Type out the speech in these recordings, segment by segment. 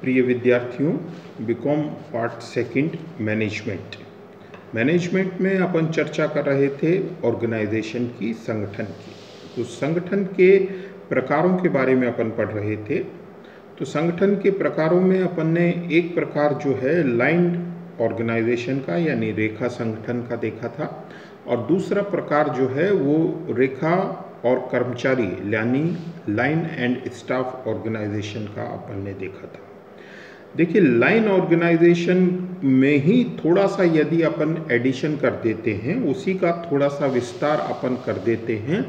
प्रिय विद्यार्थियों, BCom part second management में अपन चर्चा कर रहे थे ऑर्गेनाइजेशन की, संगठन की। तो संगठन के प्रकारों के बारे में अपन पढ़ रहे थे। तो संगठन के प्रकारों में अपन ने एक प्रकार जो है लाइन ऑर्गेनाइजेशन का यानी रेखा संगठन का देखा था, और दूसरा प्रकार जो है वो रेखा और कर्मचारी यानी लाइन एंड स्टाफ ऑर्गेनाइजेशन का अपन ने देखा था। देखिए, लाइन ऑर्गेनाइजेशन में ही थोड़ा सा यदि अपन एडिशन कर देते हैं, उसी का थोड़ा सा विस्तार अपन कर देते हैं,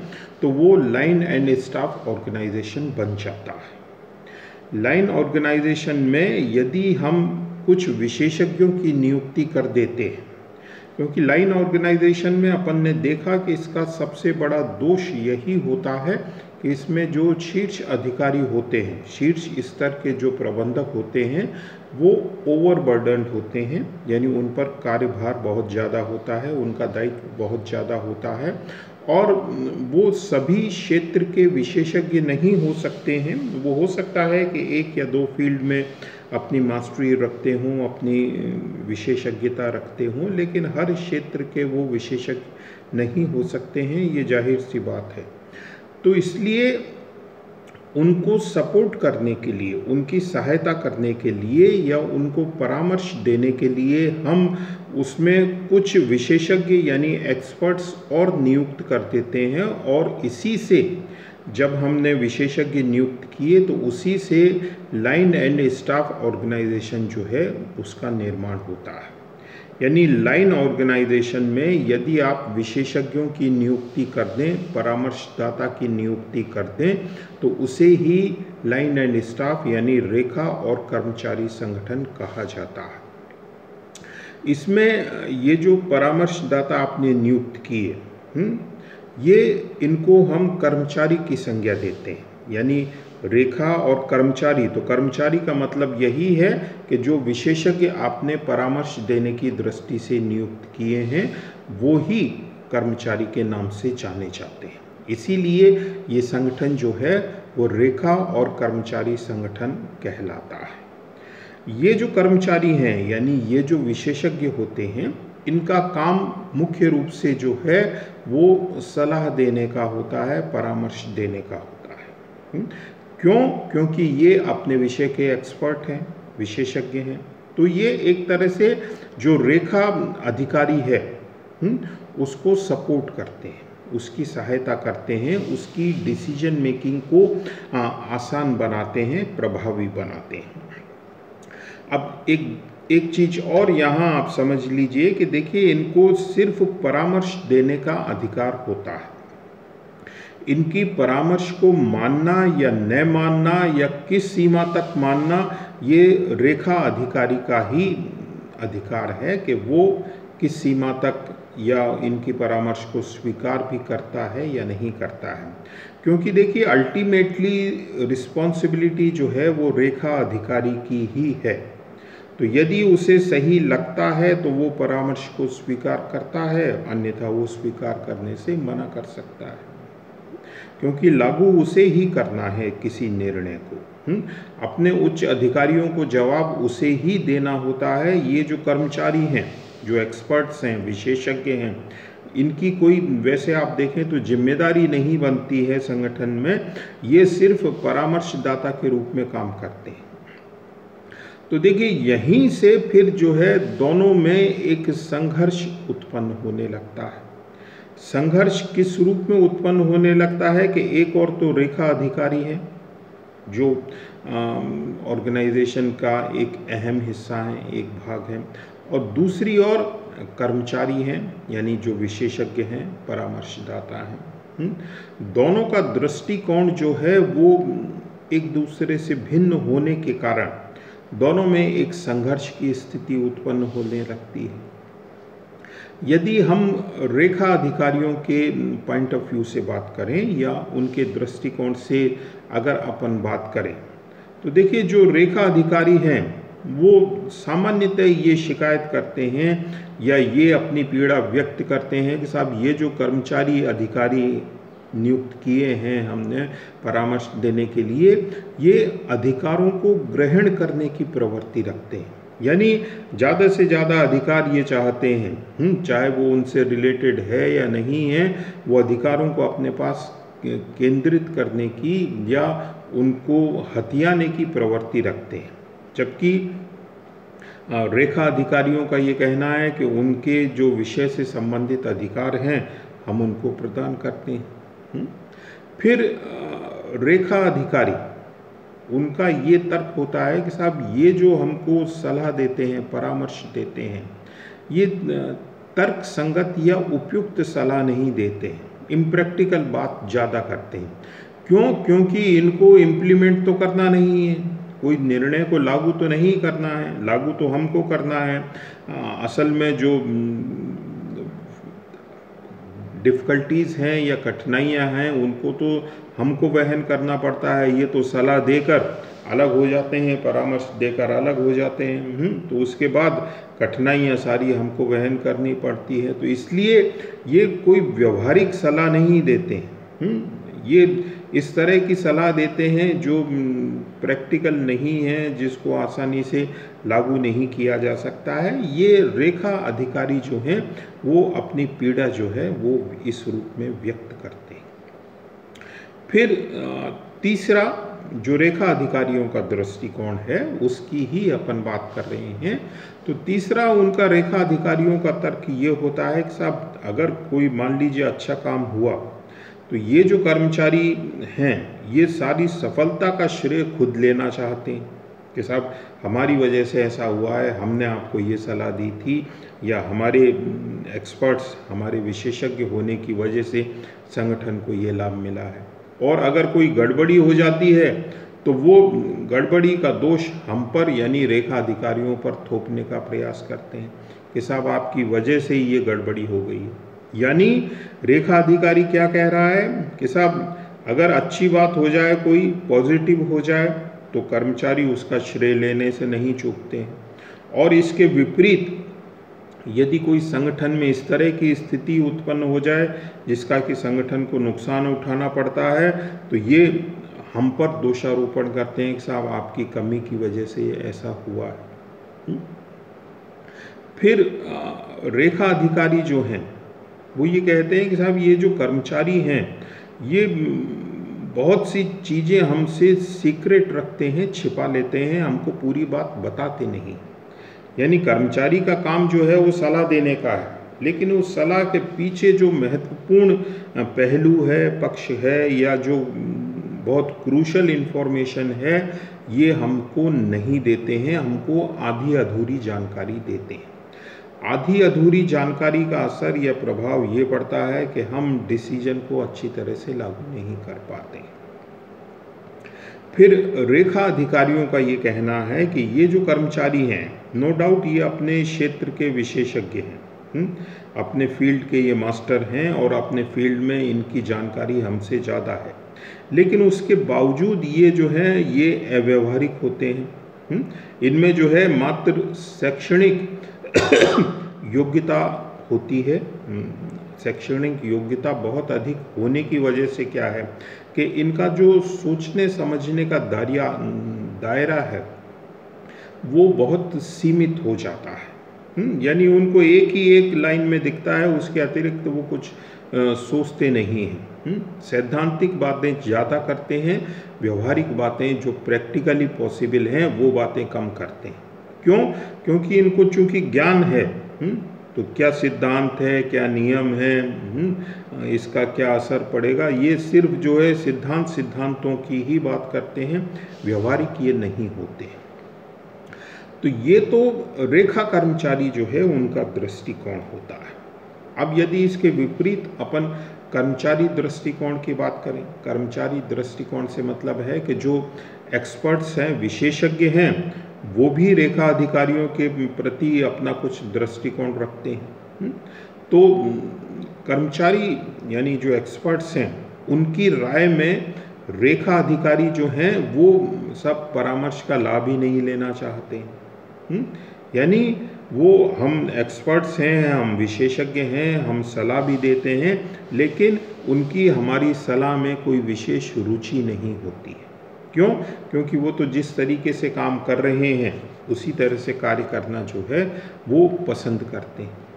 तो वो लाइन एंड स्टाफ ऑर्गेनाइजेशन बन जाता है। लाइन ऑर्गेनाइजेशन में यदि हम कुछ विशेषज्ञों की नियुक्ति कर देते हैं, क्योंकि लाइन ऑर्गेनाइजेशन में अपन ने देखा कि इसका सबसे बड़ा दोष यही होता है कि इसमें जो शीर्ष अधिकारी होते हैं, शीर्ष स्तर के जो प्रबंधक होते हैं, वो ओवरबर्डन्ड होते हैं, यानी उन पर कार्यभार बहुत ज़्यादा होता है, उनका दायित्व बहुत ज़्यादा होता है, और वो सभी क्षेत्र के विशेषज्ञ नहीं हो सकते हैं। वो हो सकता है कि एक या दो फील्ड में अपनी मास्टरी रखते हों, अपनी विशेषज्ञता रखते हों, लेकिन हर क्षेत्र के वो विशेषज्ञ नहीं हो सकते हैं, ये जाहिर सी बात है। तो इसलिए उनको सपोर्ट करने के लिए, उनकी सहायता करने के लिए या उनको परामर्श देने के लिए हम उसमें कुछ विशेषज्ञ यानी एक्सपर्ट्स और नियुक्त कर देते हैं, और इसी से जब हमने विशेषज्ञ नियुक्त किए तो उसी से लाइन एंड स्टाफ ऑर्गेनाइजेशन जो है उसका निर्माण होता है। यानी लाइन ऑर्गेनाइजेशन में यदि आप विशेषज्ञों की नियुक्ति कर दें, परामर्शदाता की नियुक्ति कर दें, तो उसे ही लाइन एंड स्टाफ यानी रेखा और कर्मचारी संगठन कहा जाता है। इसमें ये जो परामर्शदाता आपने नियुक्त किए, ये इनको हम कर्मचारी की संज्ञा देते हैं, यानी रेखा और कर्मचारी। तो कर्मचारी का मतलब यही है कि जो विशेषज्ञ आपने परामर्श देने की दृष्टि से नियुक्त किए हैं, वो ही कर्मचारी के नाम से जाने जाते हैं। इसीलिए ये संगठन जो है वो रेखा और कर्मचारी संगठन कहलाता है। ये जो कर्मचारी हैं यानी ये जो विशेषज्ञ होते हैं, इनका काम मुख्य रूप से जो है वो सलाह देने का होता है, परामर्श देने का होता है। क्यों? क्योंकि ये अपने विषय के एक्सपर्ट हैं, विशेषज्ञ हैं। तो ये एक तरह से जो रेखा अधिकारी है उसको सपोर्ट करते हैं, उसकी सहायता करते हैं, उसकी डिसीजन मेकिंग को आसान बनाते हैं, प्रभावी बनाते हैं। अब एक चीज और यहाँ आप समझ लीजिए कि देखिए, इनको सिर्फ परामर्श देने का अधिकार होता है। इनकी परामर्श को मानना या न मानना या किस सीमा तक मानना, ये रेखा अधिकारी का ही अधिकार है कि वो किस सीमा तक या इनकी परामर्श को स्वीकार भी करता है या नहीं करता है। क्योंकि देखिए, अल्टीमेटली रिस्पॉन्सिबिलिटी जो है वो रेखा अधिकारी की ही है। तो यदि उसे सही लगता है तो वो परामर्श को स्वीकार करता है, अन्यथा वो स्वीकार करने से मना कर सकता है, क्योंकि लागू उसे ही करना है किसी निर्णय को। अपने उच्च अधिकारियों को जवाब उसे ही देना होता है। ये जो कर्मचारी हैं, जो एक्सपर्ट्स हैं, विशेषज्ञ हैं, इनकी कोई वैसे आप देखें तो जिम्मेदारी नहीं बनती है संगठन में, ये सिर्फ परामर्शदाता के रूप में काम करते हैं। तो देखिए, यहीं से फिर जो है दोनों में एक संघर्ष उत्पन्न होने लगता है। संघर्ष किस रूप में उत्पन्न होने लगता है कि एक और तो रेखा अधिकारी है जो ऑर्गेनाइजेशन का एक अहम हिस्सा है, एक भाग है, और दूसरी ओर कर्मचारी हैं यानी जो विशेषज्ञ हैं, परामर्शदाता हैं। दोनों का दृष्टिकोण जो है वो एक दूसरे से भिन्न होने के कारण दोनों में एक संघर्ष की स्थिति उत्पन्न होने लगती है। यदि हम रेखा अधिकारियों के पॉइंट ऑफ व्यू से बात करें या उनके दृष्टिकोण से अगर अपन बात करें, तो देखिए, जो रेखा अधिकारी हैं वो सामान्यतः ये शिकायत करते हैं या ये अपनी पीड़ा व्यक्त करते हैं कि साहब, ये जो कर्मचारी अधिकारी नियुक्त किए हैं हमने परामर्श देने के लिए, ये अधिकारों को ग्रहण करने की प्रवृत्ति रखते हैं। यानी ज़्यादा से ज़्यादा अधिकार ये चाहते हैं, चाहे वो उनसे रिलेटेड है या नहीं है, वो अधिकारों को अपने पास केंद्रित करने की या उनको हथियाने की प्रवृत्ति रखते हैं। जबकि रेखा अधिकारियों का ये कहना है कि उनके जो विषय से संबंधित अधिकार हैं हम उनको प्रदान करते हैं। फिर रेखा अधिकारी, उनका ये तर्क होता है कि साहब ये जो हमको सलाह देते हैं, परामर्श देते हैं, ये तर्क संगत या उपयुक्त सलाह नहीं देते हैं, इम्प्रैक्टिकल बात ज़्यादा करते हैं। क्यों? क्योंकि इनको इम्प्लीमेंट तो करना नहीं है, कोई निर्णय को लागू तो नहीं करना है, लागू तो हमको करना है। असल में जो डिफ़िकल्टीज़ हैं या कठिनाइयाँ हैं उनको तो हमको वहन करना पड़ता है, ये तो सलाह देकर अलग हो जाते हैं, परामर्श देकर अलग हो जाते हैं। तो उसके बाद कठिनाइयाँ सारी हमको वहन करनी पड़ती है। तो इसलिए ये कोई व्यवहारिक सलाह नहीं देते हैं, ये इस तरह की सलाह देते हैं जो प्रैक्टिकल नहीं है, जिसको आसानी से लागू नहीं किया जा सकता है। ये रेखा अधिकारी जो हैं वो अपनी पीड़ा जो है वो इस रूप में व्यक्त करते हैं। फिर तीसरा जो रेखा अधिकारियों का दृष्टिकोण है उसकी ही अपन बात कर रहे हैं। तो तीसरा उनका रेखा अधिकारियों का तर्क ये होता है कि साहब अगर कोई मान लीजिए अच्छा काम हुआ तो ये जो कर्मचारी हैं ये सारी सफलता का श्रेय खुद लेना चाहते हैं कि साहब हमारी वजह से ऐसा हुआ है, हमने आपको ये सलाह दी थी, या हमारे एक्सपर्ट्स, हमारे विशेषज्ञ होने की वजह से संगठन को ये लाभ मिला है। और अगर कोई गड़बड़ी हो जाती है तो वो गड़बड़ी का दोष हम पर यानी रेखा अधिकारियों पर थोपने का प्रयास करते हैं कि साहब आपकी वजह से ही ये गड़बड़ी हो गई है। यानी रेखा अधिकारी क्या कह रहा है कि साहब अगर अच्छी बात हो जाए, कोई पॉजिटिव हो जाए, तो कर्मचारी उसका श्रेय लेने से नहीं चूकते हैं। और इसके विपरीत यदि कोई संगठन में इस तरह की स्थिति उत्पन्न हो जाए जिसका कि संगठन को नुकसान उठाना पड़ता है, तो ये हम पर दोषारोपण करते हैं कि साहब आपकी कमी की वजह से ये ऐसा हुआ है। फिर रेखा अधिकारी जो हैं वो ये कहते हैं कि साहब ये जो कर्मचारी हैं ये बहुत सी चीज़ें हमसे सीक्रेट रखते हैं, छिपा लेते हैं, हमको पूरी बात बताते नहीं। यानी कर्मचारी का काम जो है वो सलाह देने का है, लेकिन उस सलाह के पीछे जो महत्वपूर्ण पहलू है, पक्ष है, या जो बहुत क्रूशल इन्फॉर्मेशन है, ये हमको नहीं देते हैं, हमको आधी अधूरी जानकारी देते हैं। आधी अधूरी जानकारी का असर या प्रभाव ये पड़ता है कि हम डिसीजन को अच्छी तरह से लागू नहीं कर पाते। फिर रेखा अधिकारियों का ये कहना है कि ये जो कर्मचारी हैं, नो डाउट ये अपने क्षेत्र के विशेषज्ञ हैं, अपने फील्ड के ये मास्टर हैं और अपने फील्ड में इनकी जानकारी हमसे ज़्यादा है, लेकिन उसके बावजूद ये जो है ये अव्यवहारिक होते हैं। इनमें जो है मात्र शैक्षणिक योग्यता होती है। शैक्षणिक योग्यता बहुत अधिक होने की वजह से क्या है कि इनका जो सोचने समझने का दायरा है वो बहुत सीमित हो जाता है। यानी उनको एक ही एक लाइन में दिखता है, उसके अतिरिक्त वो कुछ सोचते नहीं हैं। सैद्धांतिक बातें ज़्यादा करते हैं, व्यवहारिक बातें जो प्रैक्टिकली पॉसिबल हैं वो बातें कम करते हैं। क्यों? क्योंकि इनको चूंकि ज्ञान है, तो क्या सिद्धांत है, क्या नियम है, इसका क्या असर पड़ेगा, ये सिर्फ जो है सिद्धांतों की ही बात करते हैं, व्यवहारिक ये नहीं होते। तो ये तो रेखा कर्मचारी जो है उनका दृष्टिकोण होता है। अब यदि इसके विपरीत अपन कर्मचारी दृष्टिकोण की बात करें, कर्मचारी दृष्टिकोण से मतलब है कि जो एक्सपर्ट्स हैं, विशेषज्ञ हैं, वो भी रेखा अधिकारियों के प्रति अपना कुछ दृष्टिकोण रखते हैं। तो कर्मचारी यानी जो एक्सपर्ट्स हैं उनकी राय में रेखा अधिकारी जो हैं वो सब परामर्श का लाभ ही नहीं लेना चाहते हैं। यानी वो हम एक्सपर्ट्स हैं, हम विशेषज्ञ हैं, हम सलाह भी देते हैं, लेकिन उनकी हमारी सलाह में कोई विशेष रुचि नहीं होती है। क्यों? क्योंकि वो तो जिस तरीके से काम कर रहे हैं उसी तरह से कार्य करना जो है वो पसंद करते हैं।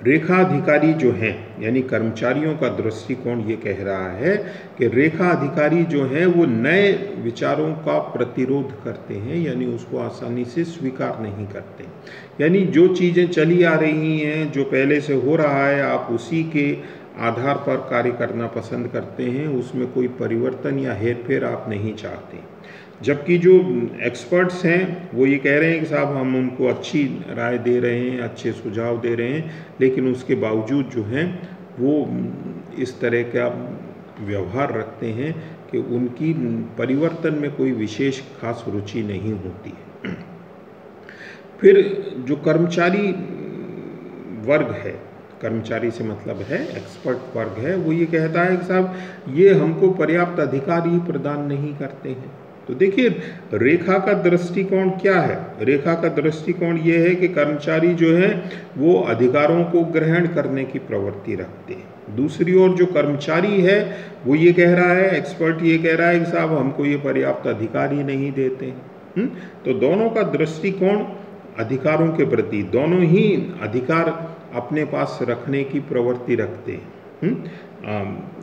रेखा अधिकारी जो हैं यानी कर्मचारियों का दृष्टिकोण ये कह रहा है कि रेखा अधिकारी जो हैं वो नए विचारों का प्रतिरोध करते हैं, यानी उसको आसानी से स्वीकार नहीं करते। यानी जो चीज़ें चली आ रही हैं, जो पहले से हो रहा है, आप उसी के आधार पर कार्य करना पसंद करते हैं, उसमें कोई परिवर्तन या हेरफेर आप नहीं चाहते। जबकि जो एक्सपर्ट्स हैं वो ये कह रहे हैं कि साहब हम उनको अच्छी राय दे रहे हैं, अच्छे सुझाव दे रहे हैं, लेकिन उसके बावजूद जो हैं वो इस तरह का व्यवहार रखते हैं कि उनकी परिवर्तन में कोई विशेष खास रुचि नहीं होती है। फिर जो कर्मचारी वर्ग है, कर्मचारी से मतलब है एक्सपर्ट वर्ग है, वो ये कहता है कि साहब ये हमको पर्याप्त अधिकार ही प्रदान नहीं करते हैं। तो देखिए रेखा का दृष्टिकोण क्या है? रेखा का दृष्टिकोण ये है कि कर्मचारी जो है वो अधिकारों को ग्रहण करने की प्रवृत्ति रखते हैं। दूसरी ओर जो कर्मचारी है वो ये कह रहा है, एक्सपर्ट ये कह रहा है कि साहब हमको ये पर्याप्त अधिकार ही नहीं देते हैं। तो दोनों का दृष्टिकोण अधिकारों के प्रति, दोनों ही अधिकार अपने पास रखने की प्रवृत्ति रखते हैं।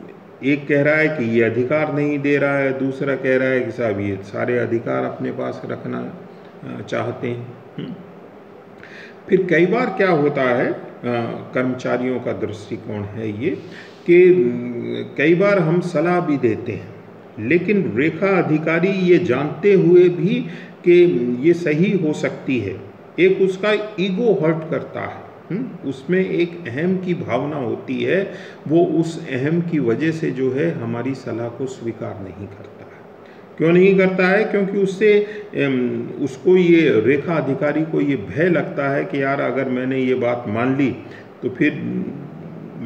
एक कह रहा है कि ये अधिकार नहीं दे रहा है, दूसरा कह रहा है कि साहब ये सारे अधिकार अपने पास रखना चाहते हैं। फिर कई बार क्या होता है, कर्मचारियों का दृष्टिकोण है ये कि कई बार हम सलाह भी देते हैं, लेकिन रेखा अधिकारी ये जानते हुए भी कि ये सही हो सकती है, एक उसका ईगो हर्ट करता है। उसमें एक अहम की भावना होती है, वो उस अहम की वजह से जो है हमारी सलाह को स्वीकार नहीं करता है। क्यों नहीं करता है? क्योंकि उससे उसको ये रेखा अधिकारी को ये भय लगता है कि यार अगर मैंने ये बात मान ली तो फिर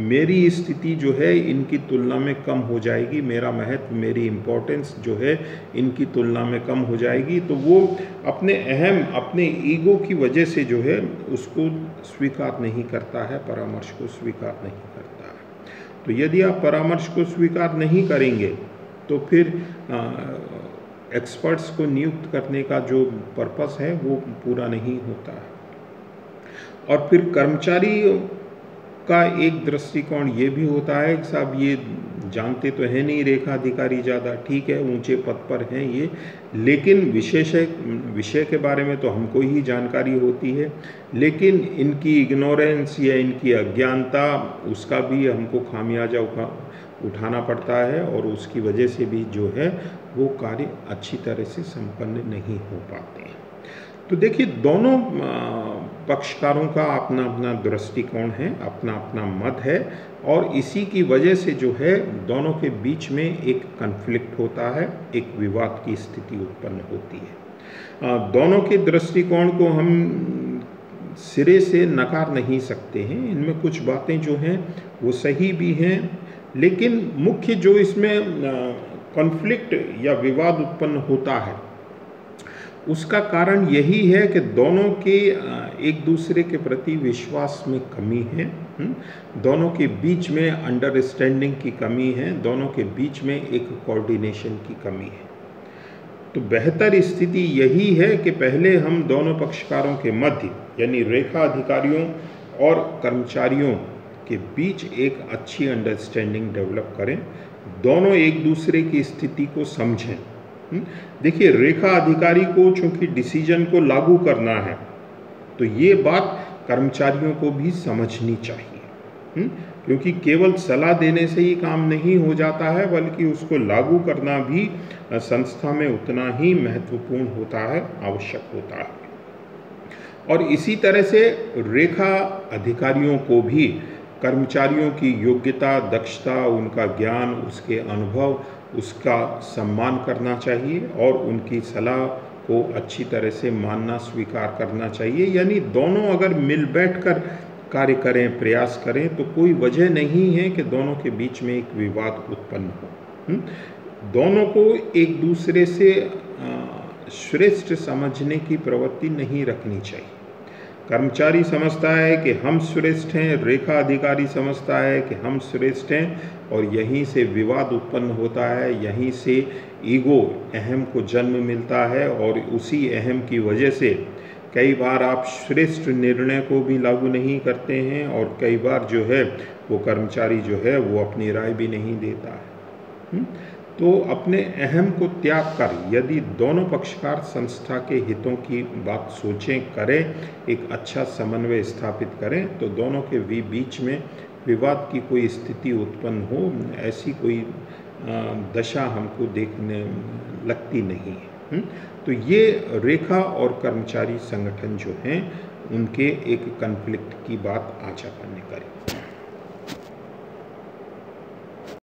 मेरी स्थिति जो है इनकी तुलना में कम हो जाएगी, मेरा महत्व, मेरी इम्पोर्टेंस जो है इनकी तुलना में कम हो जाएगी। तो वो अपने अहम, अपने ईगो की वजह से जो है उसको स्वीकार नहीं करता है, परामर्श को स्वीकार नहीं करता है। तो यदि आप परामर्श को स्वीकार नहीं करेंगे तो फिर एक्सपर्ट्स को नियुक्त करने का जो पर्पस है वो पूरा नहीं होता है। और फिर कर्मचारी का एक दृष्टिकोण ये भी होता है कि साहब ये जानते तो है नहीं रेखा अधिकारी ज़्यादा, ठीक है ऊंचे पद पर हैं ये, लेकिन विषय के बारे में तो हमको ही जानकारी होती है, लेकिन इनकी इग्नोरेंस या इनकी अज्ञानता उसका भी हमको खामियाजा उठाना पड़ता है, और उसकी वजह से भी जो है वो कार्य अच्छी तरह से संपन्न नहीं हो पाते हैं। तो देखिए दोनों पक्षकारों का अपना अपना दृष्टिकोण है, अपना अपना मत है, और इसी की वजह से जो है दोनों के बीच में एक कन्फ्लिक्ट होता है, एक विवाद की स्थिति उत्पन्न होती है। दोनों के दृष्टिकोण को हम सिरे से नकार नहीं सकते हैं, इनमें कुछ बातें जो हैं वो सही भी हैं, लेकिन मुख्य जो इसमें कॉन्फ्लिक्ट या विवाद उत्पन्न होता है उसका कारण यही है कि दोनों के एक दूसरे के प्रति विश्वास में कमी है, दोनों के बीच में अंडरस्टैंडिंग की कमी है, दोनों के बीच में एक कोऑर्डिनेशन की कमी है। तो बेहतर स्थिति यही है कि पहले हम दोनों पक्षकारों के मध्य यानी रेखा अधिकारियों और कर्मचारियों के बीच एक अच्छी अंडरस्टैंडिंग डेवलप करें, दोनों एक दूसरे की स्थिति को समझें। देखिए रेखा अधिकारी को चूंकि डिसीजन को लागू करना है तो ये बात कर्मचारियों को भी समझनी चाहिए, क्योंकि केवल सलाह देने से ही काम नहीं हो जाता है, बल्कि उसको लागू करना भी संस्था में उतना ही महत्वपूर्ण होता है, आवश्यक होता है। और इसी तरह से रेखा अधिकारियों को भी कर्मचारियों की योग्यता, दक्षता, उनका ज्ञान, उसके अनुभव, उसका सम्मान करना चाहिए और उनकी सलाह को अच्छी तरह से मानना, स्वीकार करना चाहिए। यानी दोनों अगर मिल बैठकर कार्य करें, प्रयास करें, तो कोई वजह नहीं है कि दोनों के बीच में एक विवाद उत्पन्न हो। दोनों को एक दूसरे से श्रेष्ठ समझने की प्रवृत्ति नहीं रखनी चाहिए। कर्मचारी समझता है कि हम श्रेष्ठ हैं, रेखा अधिकारी समझता है कि हम श्रेष्ठ हैं, और यहीं से विवाद उत्पन्न होता है, यहीं से ईगो, अहम को जन्म मिलता है, और उसी अहम की वजह से कई बार आप श्रेष्ठ निर्णय को भी लागू नहीं करते हैं, और कई बार जो है वो कर्मचारी जो है वो अपनी राय भी नहीं देता है। तो अपने अहम को त्याग कर यदि दोनों पक्षकार संस्था के हितों की बात सोचें, करें, एक अच्छा समन्वय स्थापित करें, तो दोनों के बीच में विवाद की कोई स्थिति उत्पन्न हो, ऐसी कोई दशा हमको देखने लगती नहीं है। तो ये रेखा और कर्मचारी संगठन जो हैं उनके एक कॉन्फ्लिक्ट की बात आशा करने करें।